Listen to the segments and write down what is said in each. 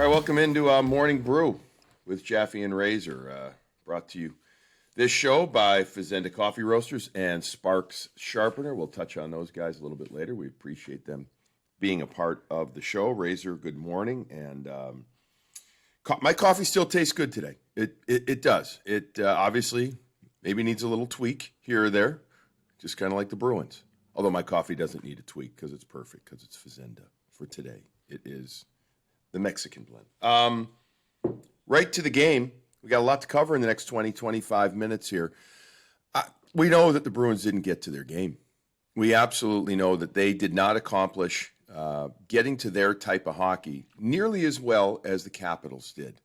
All right, welcome into Morning Brew with Jaffe and Razor. Brought to you this show by Fazenda Coffee Roasters and Sparks Sharpener. We'll touch on those guys a little bit later. We appreciate them being a part of the show. Razor, good morning. And my coffee still tastes good today. It does. It obviously maybe needs a little tweak here or there, just kind of like the Bruins. Although my coffee doesn't need a tweak because it's perfect, because it's Fazenda for today. It is the Mexican blend. Right to the game. We got a lot to cover in the next 20, 25 minutes here. We know that the Bruins didn't get to their game. We absolutely know that they did not accomplish getting to their type of hockey nearly as well as the Capitals did.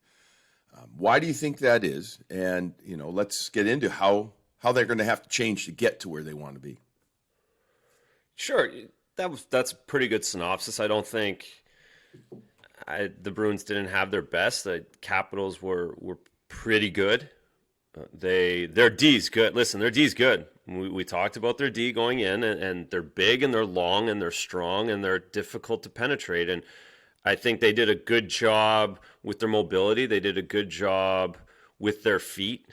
Why do you think that is? And, let's get into how they're going to have to change to get to where they want to be. Sure. That's a pretty good synopsis. I don't think the Bruins didn't have their best. The Capitals were pretty good. Their D's good. Listen, their D's good. We talked about their D going in, and they're big and they're long and they're strong and they're difficult to penetrate. And I think they did a good job with their mobility. They did a good job with their feet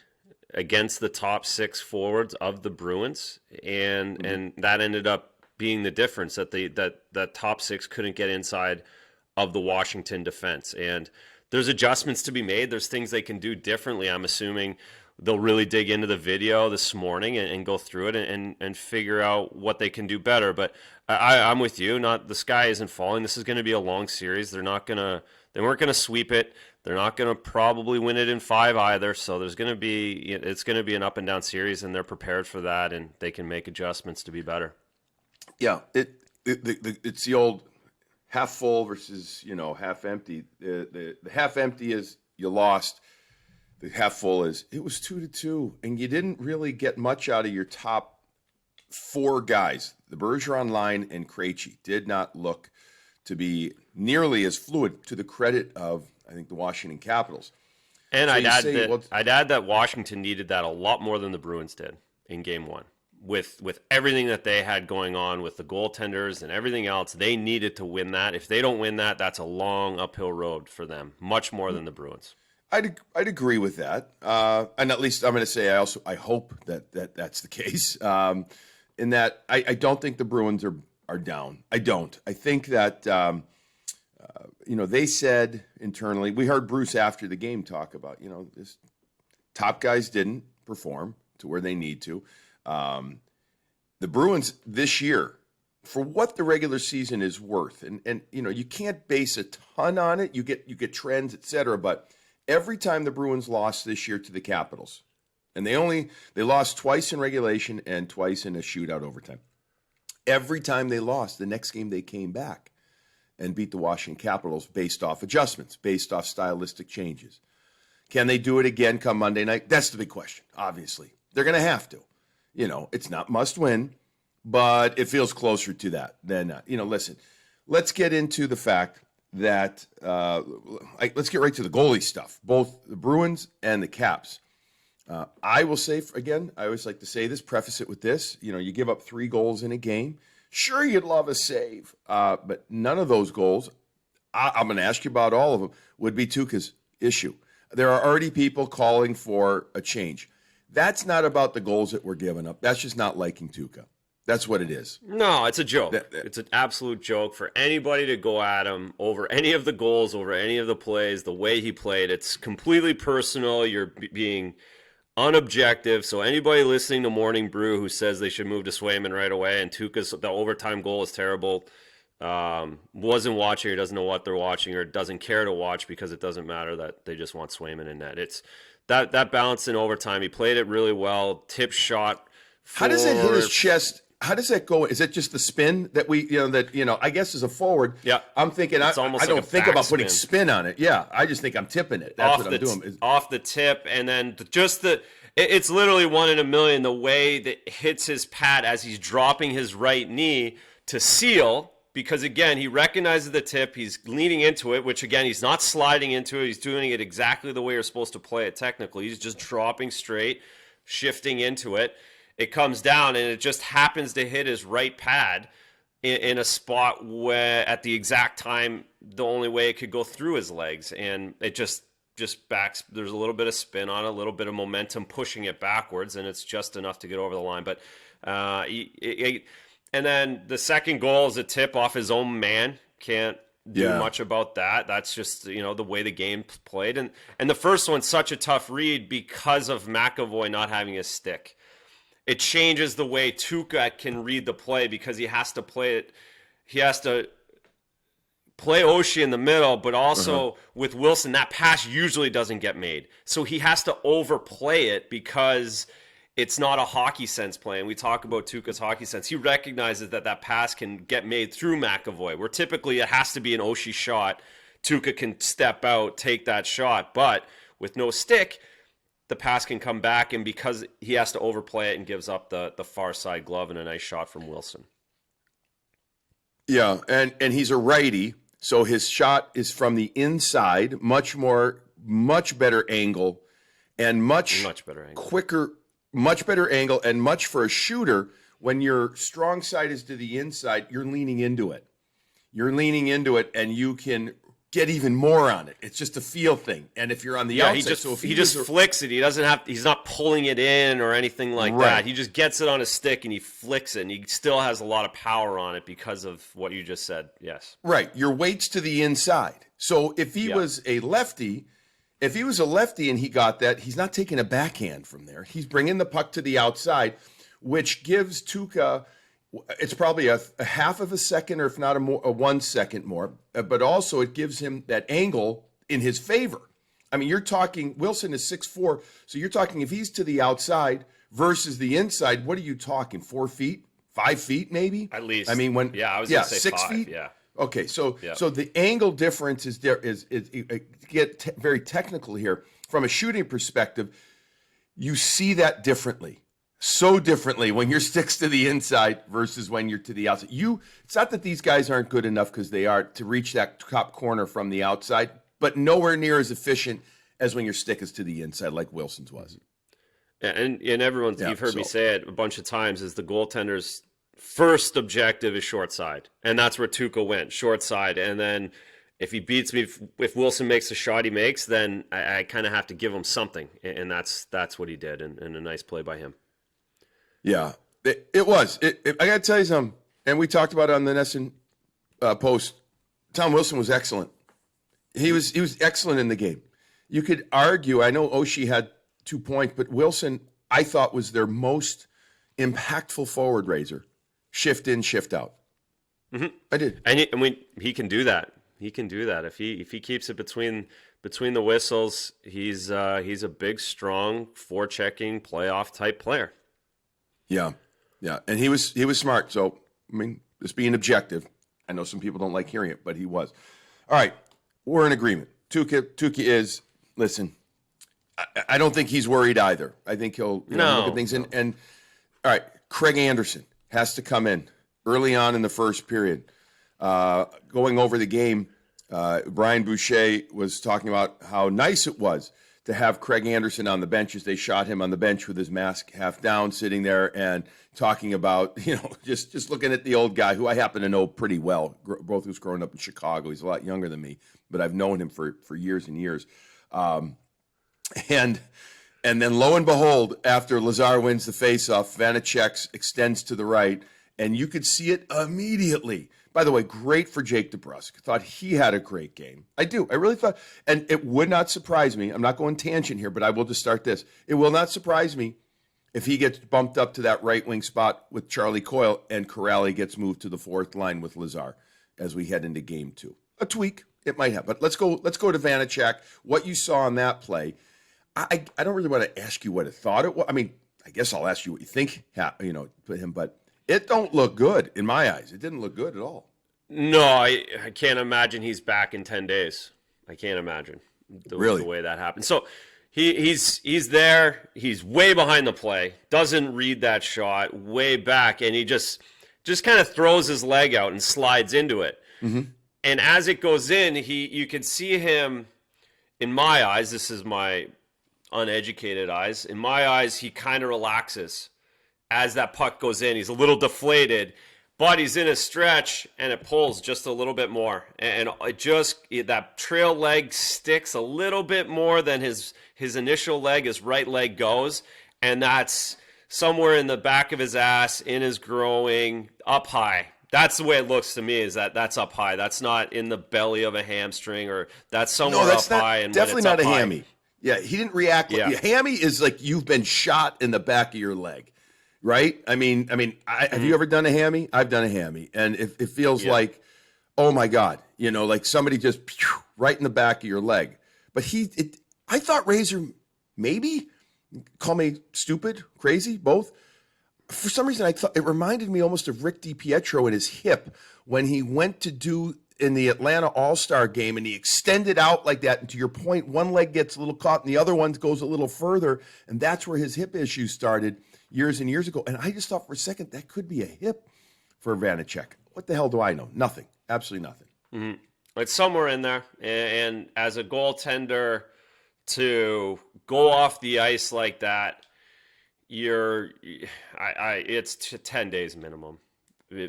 against the top six forwards of the Bruins, and that ended up being the difference, that that top six couldn't get inside of the Washington defense. And there's adjustments to be made. There's things they can do differently. I'm assuming they'll really dig into the video this morning and go through it and figure out what they can do better. But I'm with you. The sky isn't falling. This is going to be a long series. They weren't going to sweep it. They're not going to probably win it in 5 either. So it's going to be an up and down series, and they're prepared for that, and they can make adjustments to be better. Yeah, it's the old half full versus half empty. The half empty is you lost. The half full is it was 2-2, and you didn't really get much out of your top 4 guys. The Bergeron line and Krejci did not look to be nearly as fluid, to the credit of, I think, the Washington Capitals. And I'd add that Washington needed that a lot more than the Bruins did in Game 1. With everything that they had going on with the goaltenders and everything else, they needed to win that. If they don't win that, that's a long uphill road for them, much more than the Bruins. I'd agree with that, and at least I'm going to say I hope that's the case. In that I don't think the Bruins are down. I don't. I think that they said internally. We heard Bruce after the game talk about this top guys didn't perform to where they need to. The Bruins this year, for what the regular season is worth, and you can't base a ton on it. You get trends, etc. But every time the Bruins lost this year to the Capitals, and they lost twice in regulation and twice in a shootout overtime. Every time they lost, the next game they came back and beat the Washington Capitals based off adjustments, based off stylistic changes. Can they do it again come Monday night? That's the big question. Obviously, they're going to have to. It's not must win, but it feels closer to that than not. Listen, let's get into the fact that let's get right to the goalie stuff, both the Bruins and the Caps. I will say, again, I always like to say this, preface it with this. You give up 3 goals in a game. Sure, you'd love a save, but none of those goals, I'm going to ask you about all of them, would be Tuukka's issue. There are already people calling for a change. That's not about the goals that we're giving up. That's just not liking Tuukka. That's what it is. No, it's a joke. It's an absolute joke for anybody to go at him over any of the goals, over any of the plays, the way he played. It's completely personal. You're being unobjective. So anybody listening to Morning Brew who says they should move to Swayman right away and the overtime goal is terrible, wasn't watching or doesn't know what they're watching or doesn't care to watch because it doesn't matter that they just want Swayman in net. It's that balance in overtime. He played it really well. Tip shot. How does it hit his chest? How does that go? Is it just the spin that I guess as a forward, yeah. I'm thinking, I don't think about putting spin on it. Yeah, I just think I'm tipping it. That's what I'm doing. Off the tip, and then it's literally 1 in a million, the way that hits his pad as he's dropping his right knee to seal, because, again, he recognizes the tip. He's leaning into it, which, again, he's not sliding into it. He's doing it exactly the way you're supposed to play it technically. He's just dropping straight, shifting into it. It comes down, and it just happens to hit his right pad in a spot where, at the exact time the only way it could go through his legs, and it just backs. There's a little bit of spin on it, a little bit of momentum pushing it backwards, and it's just enough to get over the line. But and then the second goal is a tip off his own man. Can't do much about that. That's just, the way the game's played. And the first one's such a tough read because of McAvoy not having his stick. It changes the way Tuukka can read the play because he has to play it. He has to play Oshie in the middle, but also with Wilson, that pass usually doesn't get made. So he has to overplay it because it's not a hockey sense play. And we talk about Tuukka's hockey sense. He recognizes that pass can get made through McAvoy, where typically it has to be an Oshie shot. Tuukka can step out, take that shot. But with no stick, the pass can come back, and because he has to overplay it and gives up the far side glove and a nice shot from Wilson. Yeah, and he's a righty, so his shot is from the inside, much better angle, and much better angle. Quicker, much better angle, and much for a shooter. When your strong side is to the inside, you're leaning into it. And you can get even more on it. It's just a feel thing. And if you're on the outside, he just flicks it. He's not pulling it in or anything like that. He just gets it on his stick and he flicks it, and he still has a lot of power on it because of what you just said. Yes. Right. Your weight's to the inside. So if he was a lefty, and he got that, he's not taking a backhand from there. He's bringing the puck to the outside, which gives Tuukka, it's probably a half of a second, or if not a 1 second more, but also it gives him that angle in his favor. I mean, you're talking, Wilson is 6'4", so you're talking if he's to the outside versus the inside, what are you talking, 4 feet, 5 feet maybe? At least. I mean, I was going to say 6 5, feet? yeah. Okay, so the angle difference is there. Very technical here. From a shooting perspective, you see that differently, so differently when your stick's to the inside versus when you're to the outside. It's not that these guys aren't good enough, because they are, to reach that top corner from the outside, but nowhere near as efficient as when your stick is to the inside, like Wilson's was. And everyone's, you've heard me say it a bunch of times, is the goaltender's first objective is short side, and that's where Tuukka went, short side. And then if he beats me, if Wilson makes the shot he makes, then I kind of have to give him something, and that's what he did, and a nice play by him. Yeah, it was. I got to tell you something, and we talked about it on the Nesson post. Tom Wilson was excellent. He was excellent in the game. You could argue, I know Oshie had 2 points, but Wilson, I thought, was their most impactful forward raiser. Shift in, shift out. Mm-hmm. I did, and he can do that. He can do that if he keeps it between the whistles. He's a big, strong, forechecking, playoff type player. Yeah, and he was smart. So I mean, just being objective. I know some people don't like hearing it, but he was. All right, we're in agreement. Tuukka is. Listen, I don't think he's worried either. I think he'll look at things and all right. Craig Anderson has to come in early on in the first period. Going over the game, Brian Boucher was talking about how nice it was to have Craig Anderson on the bench as they shot him on the bench with his mask half down, sitting there and talking about, just looking at the old guy who I happen to know pretty well, both who's growing up in Chicago. He's a lot younger than me, but I've known him for years and years. And then lo and behold, after Lazar wins the faceoff, Vanacek extends to the right, and you could see it immediately. By the way, great for Jake DeBrusk. Thought he had a great game. I do. I really thought, and it would not surprise me. I'm not going tangent here, but I will just start this. It will not surprise me if he gets bumped up to that right wing spot with Charlie Coyle and Corrali gets moved to the fourth line with Lazar as we head into game 2. A tweak, it might have. But let's go to Vanacek. What you saw on that play. I don't really want to ask you what it thought it was. I mean, I guess I'll ask you what you think, put him, but it don't look good in my eyes. It didn't look good at all. No, I can't imagine he's back in 10 days. I can't imagine the way that happened. So he's there. He's way behind the play. Doesn't read that shot, way back, and he just kind of throws his leg out and slides into it. Mm-hmm. And as it goes in, you can see him. In my eyes, this is my uneducated eyes. In my eyes, he kind of relaxes as that puck goes in. He's a little deflated, but he's in a stretch and it pulls just a little bit more, and that trail leg sticks a little bit more than his initial leg, his right leg goes, and that's somewhere in the back of his ass, in his groin, up high. That's the way it looks to me, is that's up high. That's not in the belly of a hamstring, or that's somewhere up high. And definitely not a high, hammy. Yeah, he didn't react. Yeah. Hammy is like you've been shot in the back of your leg, right? Have you ever done a hammy? I've done a hammy, and it feels like, oh my God, like somebody just right in the back of your leg. But I thought Razor, maybe, call me stupid, crazy, both. For some reason, I thought it reminded me almost of Rick DiPietro in his hip when he went to do in the Atlanta All-Star game, and he extended out like that. And to your point, one leg gets a little caught and the other one goes a little further. And that's where his hip issues started years and years ago. And I just thought for a second that could be a hip for Vanacek. What the hell do I know? Nothing. Absolutely nothing. Mm-hmm. It's somewhere in there. And as a goaltender, to go off the ice like that, it's 10 days minimum.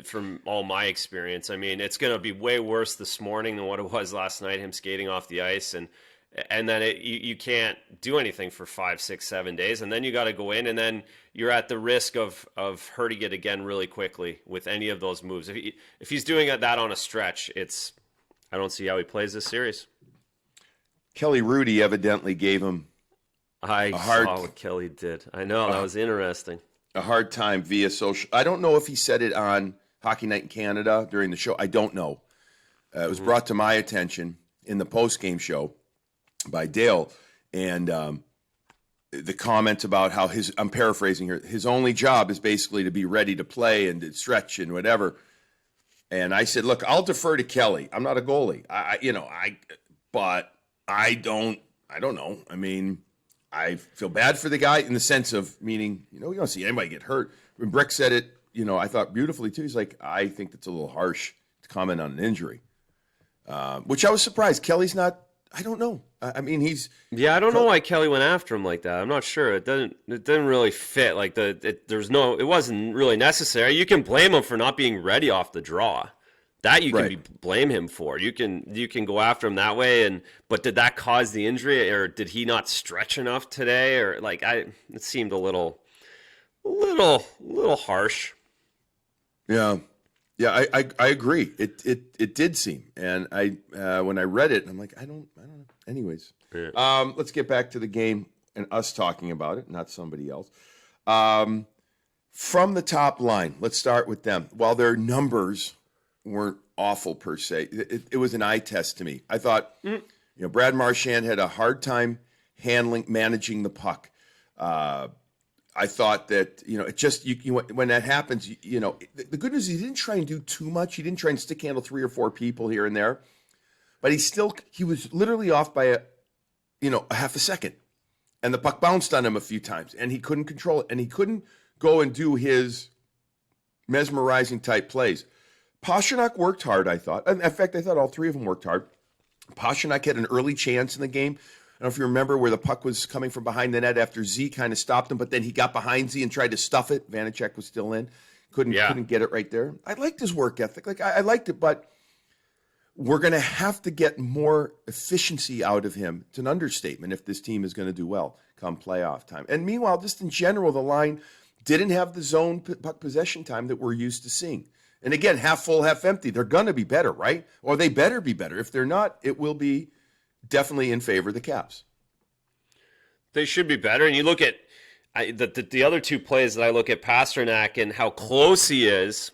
From all my experience, it's going to be way worse this morning than what it was last night, him skating off the ice. And then you can't do anything for 5, 6, 7 days. And then you got to go in, and then you're at the risk of hurting it again really quickly with any of those moves. If he's doing that on a stretch, I don't see how he plays this series. Kelly Rudy evidently gave him saw what Kelly did. I know, that was interesting. A hard time via social. I don't know if he said it on Hockey Night in Canada during the show. I don't know. It was brought to my attention in the post-game show by Dale, and the comments about how I'm paraphrasing here, his only job is basically to be ready to play and to stretch and whatever. And I said, look, I'll defer to Kelly. I'm not a goalie. But I don't know. I feel bad for the guy in the sense of meaning, you don't see anybody get hurt. When Brick said it, I thought beautifully too. He's like, I think that's a little harsh to comment on an injury, which I was surprised. Kelly's not. I don't know. He's. Yeah, I don't know why Kelly went after him like that. I'm not sure. It didn't really fit. Like it wasn't really necessary. You can blame him for not being ready off the draw. That you can blame him for. You can go after him that way. But did that cause the injury, or did he not stretch enough today, or it seemed a little harsh. Yeah, I agree. It did seem, and when I read it, I'm like, I don't know. Anyways, let's get back to the game and us talking about it, not somebody else. From the top line, let's start with them. While their numbers weren't awful per se, it was an eye test to me. I thought, Brad Marchand had a hard time managing the puck. I thought that, it just, when that happens, the good news is he didn't try and do too much. He didn't try and stick handle 3 or 4 people here and there, but he was literally off by a half a second, and the puck bounced on him a few times, and he couldn't control it, and he couldn't go and do his mesmerizing type plays. Pastrnak worked hard, I thought. In fact, I thought all 3 of them worked hard. Pastrnak had an early chance in the game. I don't know if you remember where the puck was coming from behind the net after Z kind of stopped him, but then he got behind Z and tried to stuff it. Vanacek was still in. Couldn't get it right there. I liked his work ethic. I liked it, but we're going to have to get more efficiency out of him. It's an understatement if this team is going to do well come playoff time. And meanwhile, just in general, the line didn't have the zone puck possession time that we're used to seeing. And again, half full, half empty. They're going to be better, right? Or they better be better. If they're not, it will be definitely in favor of the Caps. They should be better. And you look at the other 2 plays that I look at Pastrnak and how close he is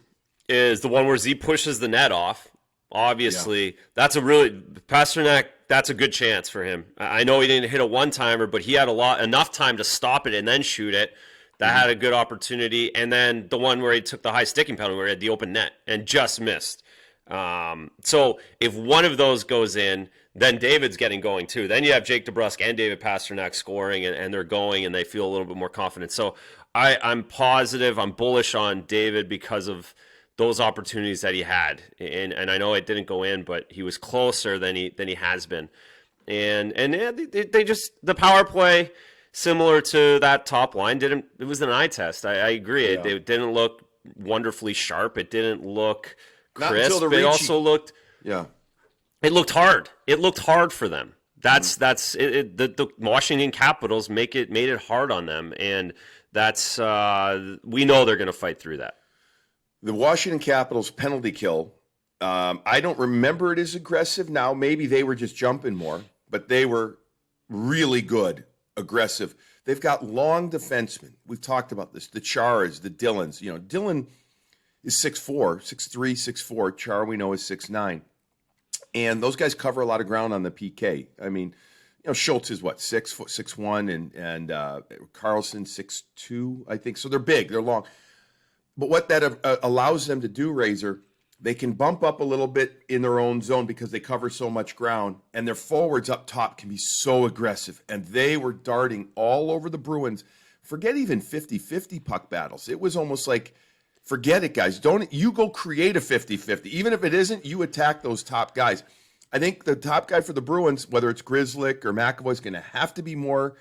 the one where Z pushes the net off. Obviously, that's Pastrnak, that's a good chance for him. I know he didn't hit a one-timer, but he had enough time to stop it and then shoot it. That had a good opportunity. And then the one where he took the high sticking penalty where he had the open net and just missed. So if one of those goes in, then David's getting going too. Then you have Jake DeBrusk and David Pastrnak scoring, and they're going, and they feel a little bit more confident. So I'm positive, I'm bullish on David because of those opportunities that he had. And I know it didn't go in, but he was closer than he has been. And they just, the power play, similar to that top line, it was an eye test. I agree. Yeah. It didn't look wonderfully sharp. It didn't look Not until crisp. the It Ricci. also looked. Yeah. It looked hard. It looked hard for them. That's it. The Washington Capitals made it hard on them, and that's we know they're going to fight through that. The Washington Capitals penalty kill. I don't remember it as aggressive now. Maybe they were just jumping more, but they were really good, aggressive. They've got long defensemen. We've talked about this. The Charas, the Dillons. You know, Dillon is 6'4", 6'3", 6'4". Char, we know, is 6'9". And those guys cover a lot of ground on the PK. I mean, you know, Schultz is what, 6'1", and Carlson 6'2", I think. So they're big, they're long. But what that allows them to do, Razor, they can bump up a little bit in their own zone because they cover so much ground, and their forwards up top can be so aggressive. And they were darting all over the Bruins. Forget even 50-50 puck battles. It was almost like, forget it, guys. Don't you go create a 50-50. Even if it isn't, you attack those top guys. I think the top guy for the Bruins, whether it's Grzelcyk or McAvoy, is going to have to be more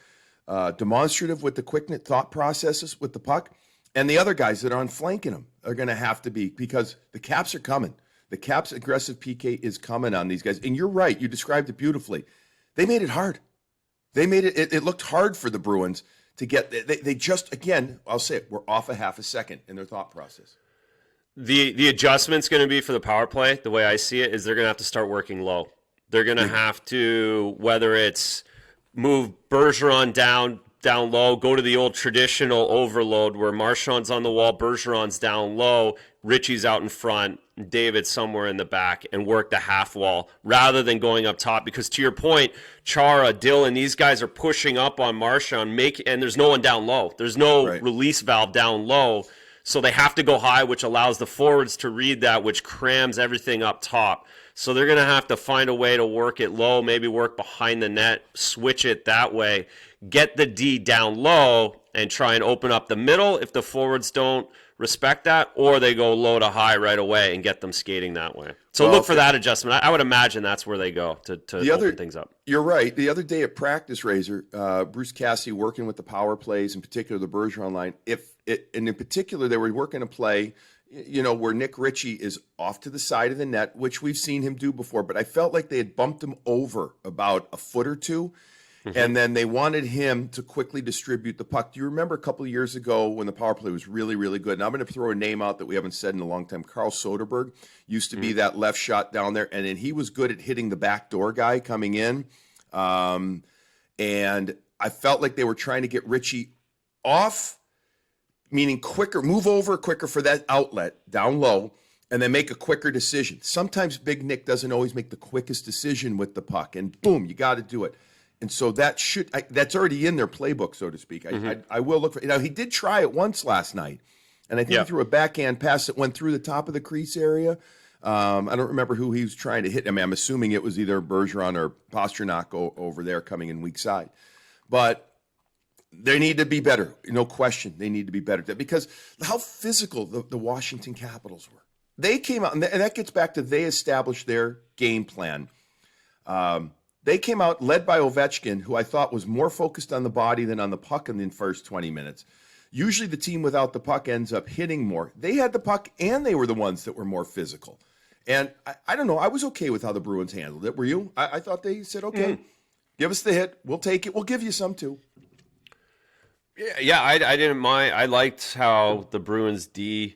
demonstrative with the quick thought processes with the puck. And the other guys that are on flanking them are going to have to be, because the Caps are coming. The Caps' aggressive PK is coming on these guys. And you're right. You described it beautifully. They made it hard. They made it looked hard for the Bruins to get. They just, again, I'll say it, we're off a half a second in their thought process. The adjustment's going to be for the power play, the way I see it, is they're going to have to start working low. They're going to have to, whether it's move Bergeron down low, go to the old traditional overload where Marchand's on the wall, Bergeron's down low, Ritchie's out in front, David's somewhere in the back, and work the half wall rather than going up top. Because to your point, Chara, Dillon, these guys are pushing up on Marchand, and there's no one down low. There's no release valve down low. So they have to go high, which allows the forwards to read that, which crams everything up top. So they're going to have to find a way to work it low, maybe work behind the net, switch it that way, get the D down low, and try and open up the middle if the forwards don't respect that, or they go low to high right away and get them skating that way. So look for that adjustment. I would imagine that's where they go to open things up. You're right. The other day at practice, Razor, Bruce Cassidy working with the power plays, in particular the Bergeron line, and in particular they were working a play, you know, where Nick Ritchie is off to the side of the net, which we've seen him do before, but I felt like they had bumped him over about a foot or two, and then they wanted him to quickly distribute the puck. Do you remember a couple of years ago when the power play was really, really good? And I'm going to throw a name out that we haven't said in a long time. Carl Soderberg used to be that left shot down there, and then he was good at hitting the backdoor guy coming in. And I felt like they were trying to get Ritchie off, meaning quicker, move over quicker for that outlet down low, and then make a quicker decision. Sometimes Big Nick doesn't always make the quickest decision with the puck, and boom, you got to do it. And so that's already in their playbook, so to speak. I will look for it. Now, he did try it once last night, and I think he threw a backhand pass that went through the top of the crease area. I don't remember who he was trying to hit. I mean, I'm assuming it was either Bergeron or Pasternak over there coming in weak side. But they need to be better. No question. They need to be better. Because how physical the Washington Capitals were. They came out, and that gets back to they established their game plan. They came out led by Ovechkin, who I thought was more focused on the body than on the puck in the first 20 minutes. Usually the team without the puck ends up hitting more. They had the puck, and they were the ones that were more physical. And I don't know. I was okay with how the Bruins handled it. Were you? I thought they said, okay, give us the hit. We'll take it. We'll give you some, too. Yeah, I didn't mind. I liked how the Bruins D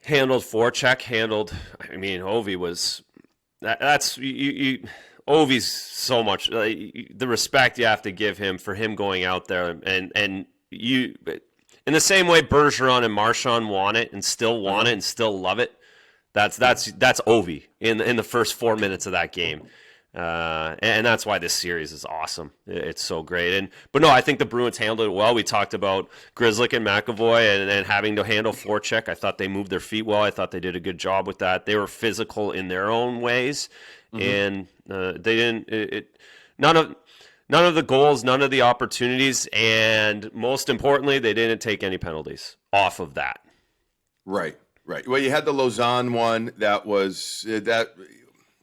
handled forecheck, I mean, Ovi was that's Ovi's so much the respect you have to give him for him going out there and you in the same way Bergeron and Marchand want it and still want it and still love it. That's Ovi in the first 4 minutes of that game. And that's why this series is awesome. It's so great. But no, I think the Bruins handled it well. We talked about Grzelcyk and McAvoy and having to handle forecheck. I thought they moved their feet well. I thought they did a good job with that. They were physical in their own ways, and they didn't. None of the goals, none of the opportunities, and most importantly, they didn't take any penalties off of that. Right. Well, you had the Lausanne one that was that.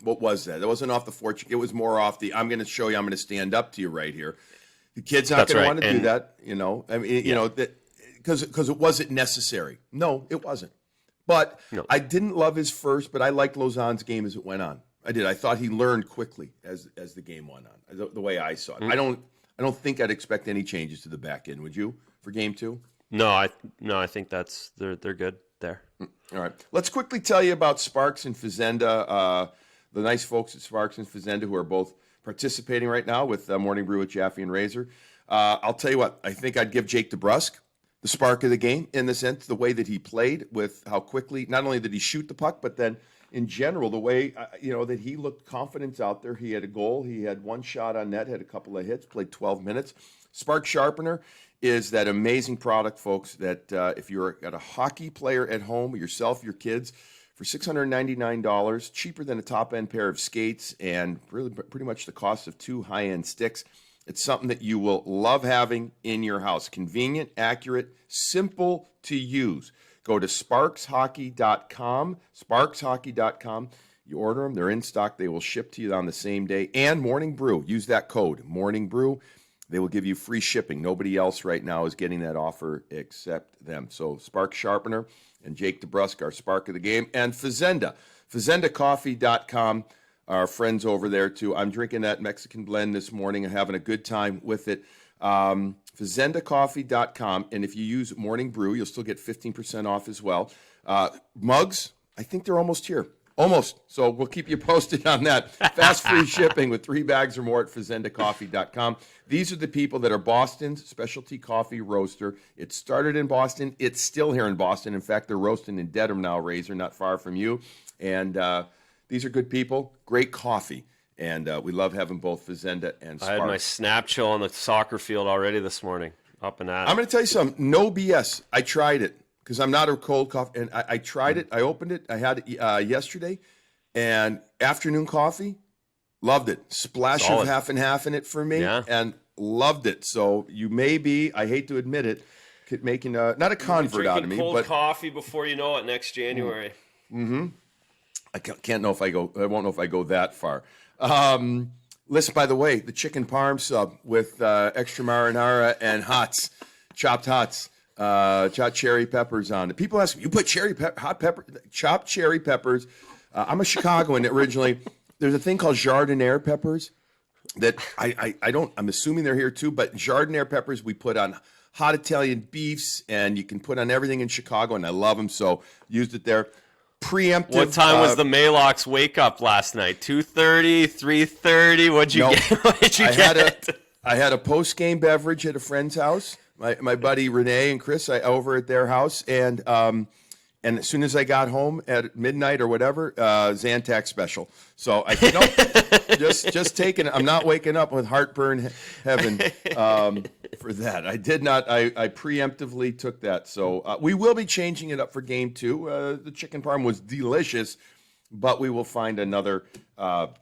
What was that? That wasn't off the forecheck. It was more off the, I'm going to show you, I'm going to stand up to you right here. The kid's not going to want to do that, you know. I mean, you know, that because it wasn't necessary. No, it wasn't. But No. I didn't love his first, but I liked Lauzon's game as it went on. I did. I thought he learned quickly as the game went on, the way I saw it. I don't think I'd expect any changes to the back end, would you, for game 2? No, I think they're good there. All right. Let's quickly tell you about Sparks and Fazenda, the nice folks at Sparks and Fazenda who are both participating right now with Morning Brew with Jaffe and Razor. I'll tell you what, I think I'd give Jake DeBrusk the spark of the game in the sense, the way that he played with how quickly, not only did he shoot the puck, but then in general, the way, that he looked confident out there. He had a goal. He had one shot on net, had a couple of hits, played 12 minutes. Spark Sharpener is that amazing product, folks, that if you're got a hockey player at home, yourself, your kids, for $699, cheaper than a top-end pair of skates and really pretty much the cost of 2 high-end sticks. It's something that you will love having in your house. Convenient, accurate, simple to use. Go to sparkshockey.com, sparkshockey.com. You order them, they're in stock. They will ship to you on the same day. And Morning Brew, use that code, Morning Brew. They will give you free shipping. Nobody else right now is getting that offer except them. So Spark Sharpener and Jake DeBrusk, our spark of the game. And Fazenda, fazendacoffee.com. Our friends over there, too. I'm drinking that Mexican blend this morning and having a good time with it. FazendaCoffee.com. And if you use Morning Brew, you'll still get 15% off as well. Mugs, I think they're almost here. Almost. So we'll keep you posted on that. Fast free shipping with 3 bags or more at FazendaCoffee.com. These are the people that are Boston's specialty coffee roaster. It started in Boston. It's still here in Boston. In fact, they're roasting in Dedham now, Razor, not far from you. And these are good people, great coffee, and we love having both Fazenda and Spark. I had my snap chill on the soccer field already this morning, up and at it. I'm going to tell you something, no BS. I tried it because I'm not a cold coffee, and I tried it. I opened it. I had it yesterday, and afternoon coffee, loved it. Splash Solid. of half and half in it for me, Yeah. and loved it. So you may be, I hate to admit it, making not a convert out of me, cold but coffee before you know it next January. I can't know if I go. I won't know if I go that far. Listen, by the way, the chicken parm sub with extra marinara and chopped cherry peppers on it. People ask me, you put chopped cherry peppers. I'm a Chicagoan originally. There's a thing called jardiniere peppers that I don't. I'm assuming they're here too, but jardiniere peppers we put on hot Italian beefs, and you can put on everything in Chicago, and I love them. So used it there. Preemptive. What time was the Maylocks wake up last night? 2:30, 3:30? What'd you get? What'd you get? I had a post-game beverage at a friend's house. My buddy Renee and Chris, over at their house, and as soon as I got home at midnight or whatever, Zantac special. So I just taking it. I'm not waking up with heartburn heaven for that. I did not. I preemptively took that. So we will be changing it up for game 2. The chicken parm was delicious, but we will find another. I'll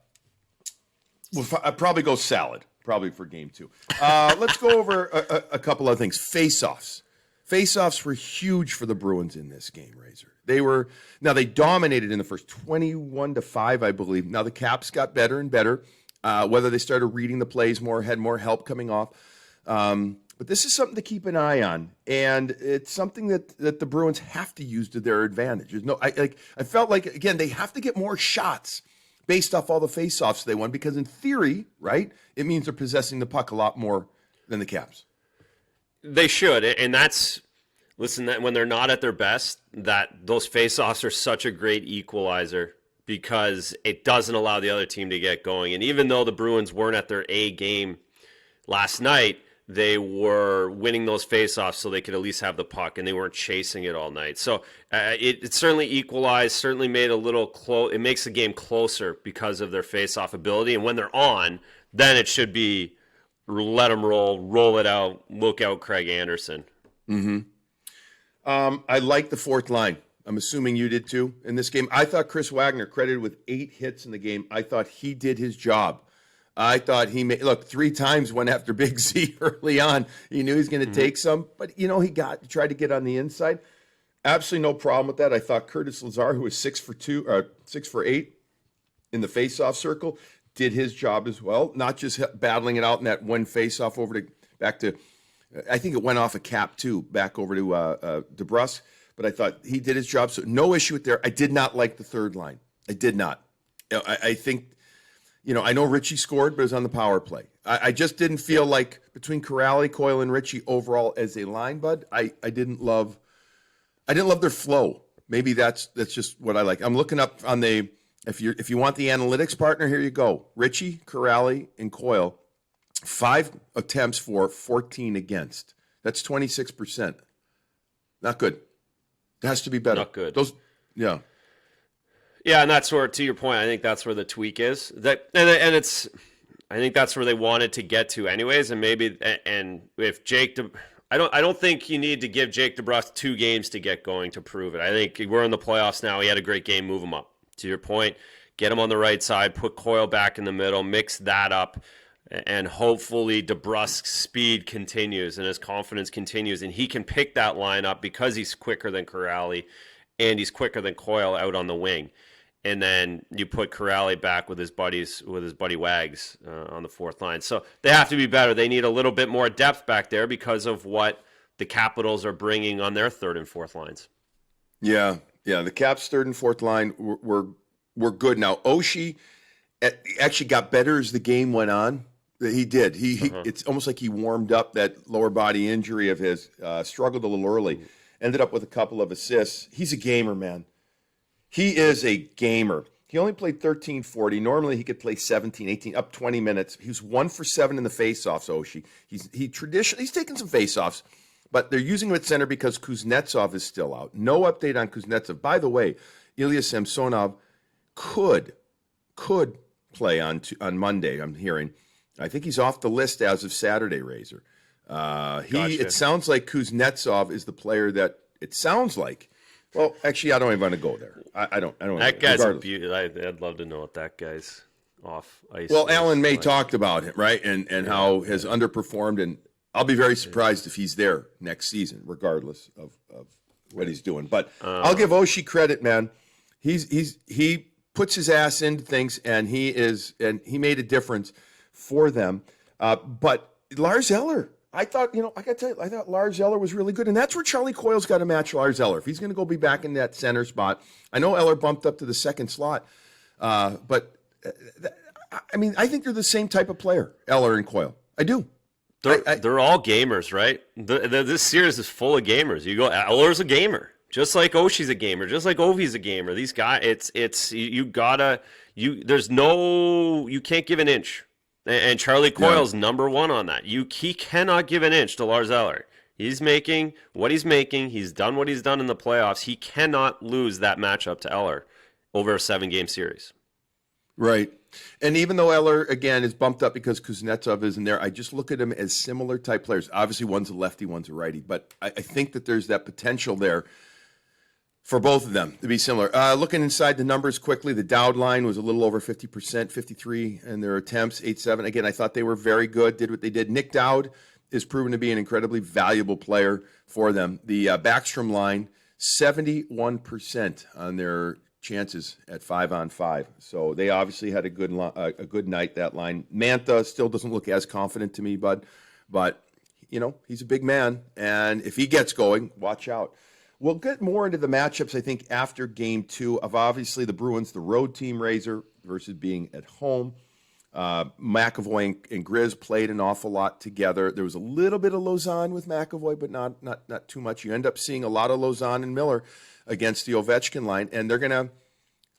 probably go salad. Probably for game 2. Let's go over a couple of things. Faceoffs. Faceoffs were huge for the Bruins in this game, Razor. They dominated in the first 21-5, I believe. Now the Caps got better and better. Whether they started reading the plays more, had more help coming off. But this is something to keep an eye on, and it's something that the Bruins have to use to their advantage. I felt like, again, they have to get more shots based off all the faceoffs they won, because in theory, right, it means they're possessing the puck a lot more than the Caps. They should, and that when they're not at their best, that those faceoffs are such a great equalizer because it doesn't allow the other team to get going. And even though the Bruins weren't at their A game last night, they were winning those faceoffs so they could at least have the puck, and they weren't chasing it all night. So it certainly equalized, certainly made a little close. It makes the game closer because of their faceoff ability. And when they're on, then it should be let them roll it out, look out Craig Anderson. Mm-hmm. I like the fourth line. I'm assuming you did too in this game. I thought Chris Wagner, credited with 8 hits in the game, I thought he did his job. I thought he made, 3 times went after Big Z early on. He knew he was going to take some, but he tried to get on the inside. Absolutely no problem with that. I thought Curtis Lazar, who was 6 for 8 in the faceoff circle, did his job as well. Not just battling it out in that one faceoff back to, I think it went off a cap too, back over to DeBrusk. but I thought he did his job. So no issue with there. I did not like the third line. I did not. I think, I know Ritchie scored, but it was on the power play. I just didn't feel like between Corrali, Coyle, and Ritchie overall as a line, Bud, I didn't love their flow. Maybe that's just what I like. I'm looking up on the if you want the analytics partner, here you go. Ritchie, Corrali, and Coyle, 5 attempts for 14 against. That's 26%. Not good. It has to be better. Not good. Yeah. Yeah, and that's where, to your point, I think that's where the tweak is. I think that's where they wanted to get to, anyways. And maybe, and if I don't think you need to give Jake DeBrusk 2 games to get going to prove it. I think we're in the playoffs now. He had a great game. Move him up. To your point, get him on the right side. Put Coyle back in the middle. Mix that up. And hopefully DeBrusk's speed continues and his confidence continues, and he can pick that line up because he's quicker than Corrali and he's quicker than Coyle out on the wing. And then you put Corrali back with his buddy Wags on the fourth line. So they have to be better. They need a little bit more depth back there because of what the Capitals are bringing on their third and fourth lines. Yeah. The Caps' third and fourth line were good. Now Oshie actually got better as the game went on. He did. He it's almost like he warmed up. That lower body injury of his, struggled a little early, ended up with a couple of assists. He's a gamer, man. He is a gamer. He only played 13-40. Normally he could play 17, 18, up 20 minutes. He was 1 for 7 in the faceoffs, Oshie. He's taken some faceoffs, but they're using him at center because Kuznetsov is still out. No update on Kuznetsov. By the way, Ilya Samsonov could play on Monday, I'm hearing. I think he's off the list as of Saturday, Razor. Gotcha. It sounds like Kuznetsov is the player that it sounds like. Well, actually, I don't even want to go there. I don't. That guy's a beauty. I'd love to know what that guy's off ice. Well, Alan May talked about him, right, and how has underperformed, and I'll be very surprised if he's there next season, regardless of what he's doing. But I'll give Oshie credit, man. He puts his ass into things, and he made a difference for them. But Lars Eller, I thought, I got to tell you, I thought Lars Eller was really good. And that's where Charlie Coyle's got to match Lars Eller. If he's going to go be back in that center spot. I know Eller bumped up to the second slot. But, I think they're the same type of player, Eller and Coyle. I do. They're all gamers, right? This series is full of gamers. You go, Eller's a gamer. Just like Oshie's a gamer. Just like Ovi's a gamer. These guys, you can't give an inch. And Charlie Coyle's number 1 on that. He cannot give an inch to Lars Eller. He's making what he's making. He's done what he's done in the playoffs. He cannot lose that matchup to Eller over a 7-game series. Right. And even though Eller, again, is bumped up because Kuznetsov isn't there, I just look at him as similar type players. Obviously, one's a lefty, one's a righty. But I think that there's that potential there for both of them to be similar. Looking inside the numbers quickly, the Dowd line was a little over 50%, 53 in their attempts, 8-7. Again, I thought they were very good, did what they did. Nick Dowd is proven to be an incredibly valuable player for them. The Backstrom line, 71% on their chances at 5-on-5. So they obviously had a good night, that line. Mantha still doesn't look as confident to me, Bud. But, he's a big man. And if he gets going, watch out. We'll get more into the matchups, I think, after Game 2 of obviously the Bruins, the road team, Razor, versus being at home. McAvoy and Grizz played an awful lot together. There was a little bit of Lauzon with McAvoy, but not too much. You end up seeing a lot of Lauzon and Miller against the Ovechkin line, and they're gonna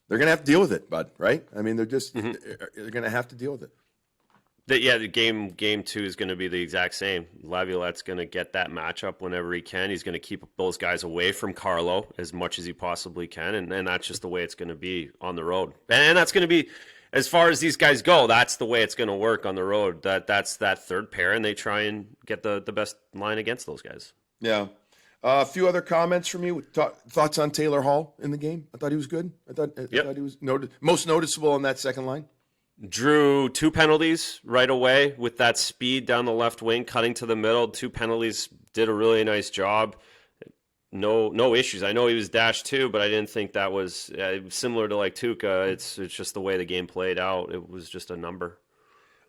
have to deal with it, Bud. Right? I mean, they're gonna have to deal with it. The game 2 is going to be the exact same. Laviolette's going to get that matchup whenever he can. He's going to keep those guys away from Carlo as much as he possibly can, and that's just the way it's going to be on the road. And that's going to be, as far as these guys go, that's the way it's going to work on the road. That's that third pair, and they try and get the best line against those guys. Yeah. A few other comments from you. Thoughts on Taylor Hall in the game? I thought he was good. I thought he was most noticeable on that second line. Drew 2 penalties right away with that speed down the left wing, cutting to the middle. 2 penalties, did a really nice job. No issues. I know he was dashed too, but I didn't think that was similar to like Tuukka. It's just the way the game played out. It was just a number.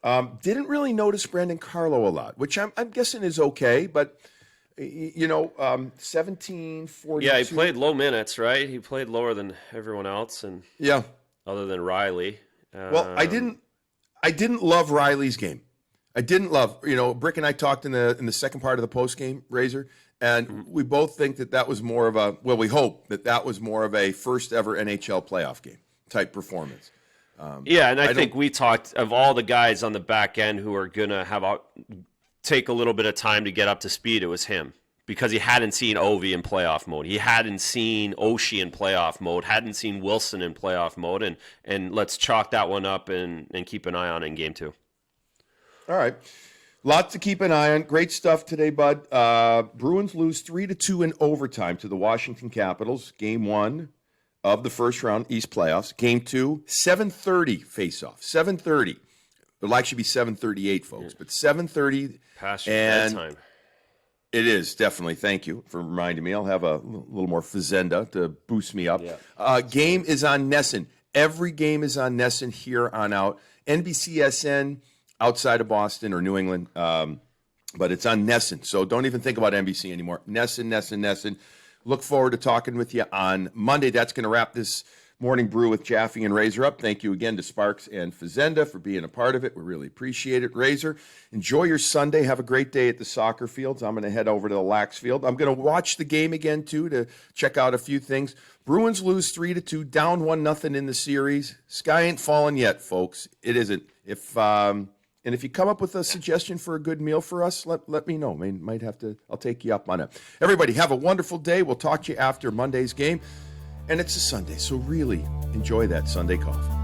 Didn't really notice Brandon Carlo a lot, which I'm guessing is okay, but You know, 17-42. Yeah, he played low minutes, right? He played lower than everyone else, and Yeah. other than Riley. Well, I didn't love Riley's game. I didn't love, Brick and I talked in the second part of the post game, Razor, and we both think that was more of a, well, we hope that was more of a first ever NHL playoff game type performance. Yeah, and I think we talked of all the guys on the back end who are going to take a little bit of time to get up to speed. It was him because he hadn't seen Ovi in playoff mode. He hadn't seen Oshie in playoff mode, hadn't seen Wilson in playoff mode, and let's chalk that one up and keep an eye on it in game 2. All right. Lots to keep an eye on. Great stuff today, bud. Bruins lose 3-2 in overtime to the Washington Capitals. Game 1 of the first round East playoffs. Game 2, 7:30 face-off. 7:30. It'll actually be 7:38, folks, but 7:30. Past your bedtime. It is, definitely. Thank you for reminding me. I'll have a little more Fazenda to boost me up. Yeah. Game is on Nesson. Every game is on Nesson here on out. NBCSN outside of Boston or New England, but it's on Nesson. So don't even think about NBC anymore. Nesson. Look forward to talking with you on Monday. That's going to wrap this Morning Brew with Jaffe and Razor up. Thank you again to Sparks and Fazenda for being a part of it. We really appreciate it. Razor, enjoy your Sunday. Have a great day at the soccer fields. I'm going to head over to the Lax Field. I'm going to watch the game again, too, to check out a few things. Bruins lose 3-2, down 1-0 in the series. Sky ain't fallen yet, folks. It isn't. And if you come up with a suggestion for a good meal for us, let me know. Might have to. I'll take you up on it. Everybody, have a wonderful day. We'll talk to you after Monday's game. And it's a Sunday, so really enjoy that Sunday coffee.